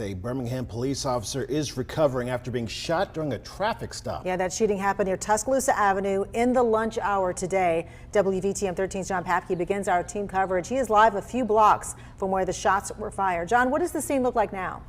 A Birmingham police officer is recovering after being shot during a traffic stop. Yeah, that shooting happened near Tuscaloosa Avenue in the lunch hour today. WVTM 13's John Papke begins our team coverage. He is live a few blocks from where the shots were fired. John, what does the scene look like now?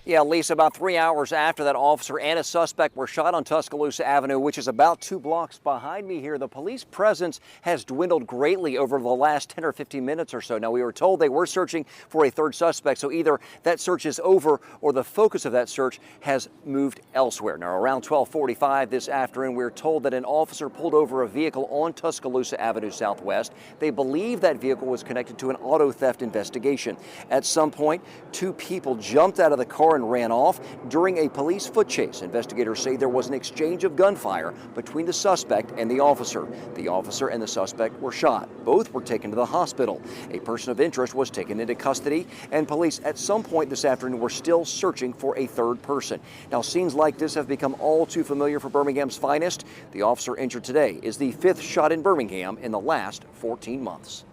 Yeah, Lisa, about 3 hours after that officer and a suspect were shot on Tuscaloosa Avenue, which is about 2 blocks behind me here, the police presence has dwindled greatly over the last 10 or 15 minutes or so. Now, we were told they were searching for a third suspect, so either that search is over or the focus of that search has moved elsewhere. Now, around 12:45 this afternoon, we're told that an officer pulled over a vehicle on Tuscaloosa Avenue Southwest. They believe that vehicle was connected to an auto theft investigation. At some point, 2 people jumped out of the car and ran off. During a police foot chase, investigators say there was an exchange of gunfire between the suspect and the officer. The officer and the suspect were shot. Both were taken to the hospital. A person of interest was taken into custody, and police at some point this afternoon were still searching for a third person. Now, scenes like this have become all too familiar for Birmingham's finest. The officer injured today is the 5th shot in Birmingham in the last 14 months.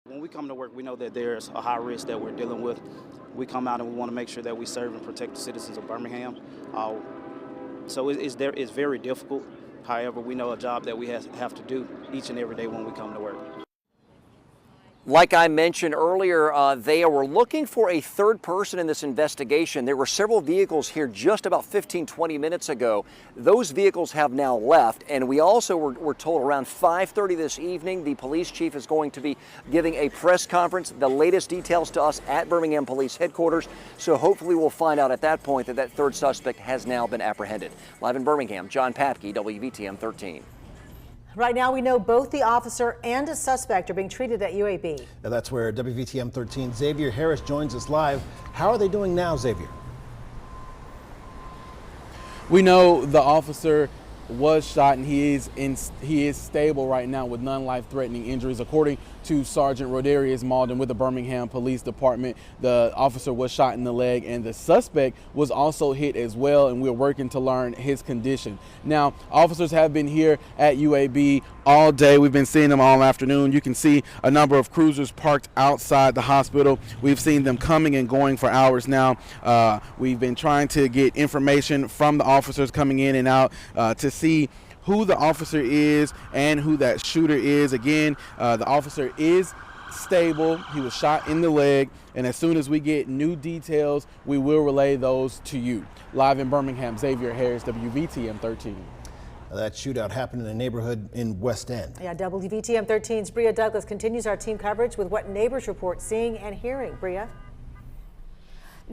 When we come to work, we know that there's a high risk that we're dealing with. We come out and we want to make sure that we serve and protect the citizens of Birmingham. So it's very difficult. However, we know a job that we have to do each and every day when we come to work. Like I mentioned earlier, they were looking for a third person in this investigation. There were several vehicles here just about 15-20 minutes ago. Those vehicles have now left, and we also were told around 5:30 this evening the police chief is going to be giving a press conference, the latest details to us at Birmingham Police Headquarters. So hopefully we'll find out at that point that third suspect has now been apprehended. Live in Birmingham, John Papke, WVTM 13. Right now, we know both the officer and a suspect are being treated at UAB. Now that's where WVTM 13 Xavier Harris joins us live. How are they doing now, Xavier? We know the officer was shot and he is stable right now with none life-threatening injuries. According to Sergeant Rodarius Malden with the Birmingham Police Department, the officer was shot in the leg and the suspect was also hit as well, and we're working to learn his condition. Now, officers have been here at UAB all day. We've been seeing them all afternoon. You can see a number of cruisers parked outside the hospital. We've seen them coming and going for hours now. We've been trying to get information from the officers coming in and out to see who the officer is and who that shooter is. Again, the officer is stable. He was shot in the leg, and as soon as we get new details, we will relay those to you. Live in Birmingham, Xavier Harris, WVTM 13. That shootout happened in a neighborhood in West End. Yeah, WVTM 13's Bria Douglas continues our team coverage with what neighbors report seeing and hearing. Bria?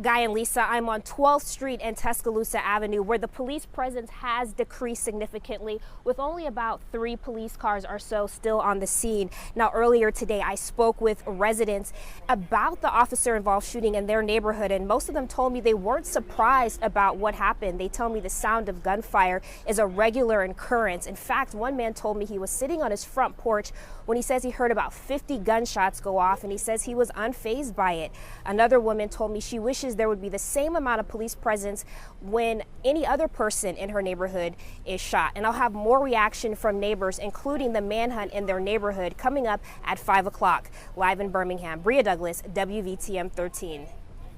Guy and Lisa, I'm on 12th Street and Tuscaloosa Avenue, where the police presence has decreased significantly, with only about 3 police cars or so still on the scene. Now, earlier today, I spoke with residents about the officer-involved shooting in their neighborhood, and most of them told me they weren't surprised about what happened. They tell me the sound of gunfire is a regular occurrence. In fact, one man told me he was sitting on his front porch when he says he heard about 50 gunshots go off, and he says he was unfazed by it. Another woman told me she wishes there would be the same amount of police presence when any other person in her neighborhood is shot. And I'll have more reaction from neighbors, including the manhunt in their neighborhood, coming up at 5 o'clock. Live in Birmingham, Bria Douglas, WVTM 13.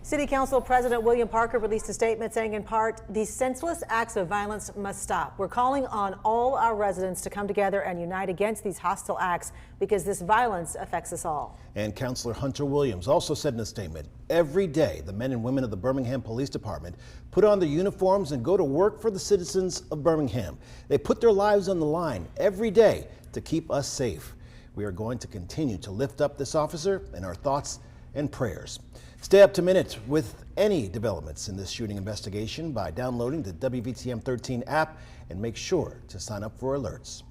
City Council President William Parker released a statement saying, in part, these senseless acts of violence must stop. We're calling on all our residents to come together and unite against these hostile acts because this violence affects us all. And Councilor Hunter Williams also said in a statement, every day the men and women of the Birmingham Police Department put on their uniforms and go to work for the citizens of Birmingham. They put their lives on the line every day to keep us safe. We are going to continue to lift up this officer in our thoughts and prayers. Stay up to minute with any developments in this shooting investigation by downloading the WVTM 13 app, and make sure to sign up for alerts.